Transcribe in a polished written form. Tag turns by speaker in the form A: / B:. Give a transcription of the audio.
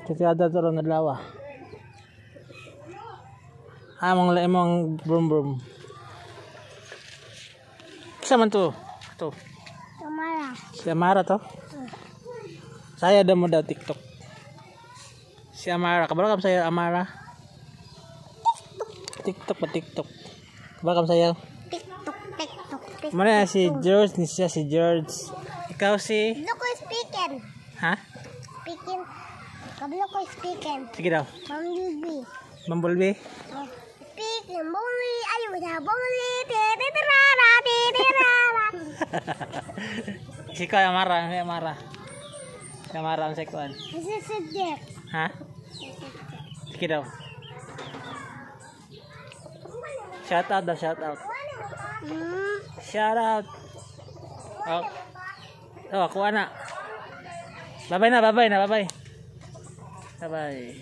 A: Kasi ada to ron adlaw. Among lemong brum brum. Kisa man to? To.
B: Amara.
A: Si Amara to? Saya ada modal TikTok. Si Amara, kabar kam saya Amara? TikTok pa TikTok. Kabar kam saya?
B: TikTok.
A: Mana si George, ni siya si George. Ikaw si?
B: Kablo ko speaking.
A: Ha?
B: Speaking. Kablo ko speaking.
A: Sige daw.
B: Bumblebee.
A: Bumblebee?
B: Speaking. Bumblebee. Ayaw na. Bumblebee. Titirara. Titirara.
A: Si ko Amara, si Amara. Si Amara ang sekuan.
B: This is a dick.
A: Ha? Sige daw. Shout out daw, shout out. Shout out. Oh. Oh, kuha na. Bye-bye na, bye-bye na, bye-bye. Bye-bye.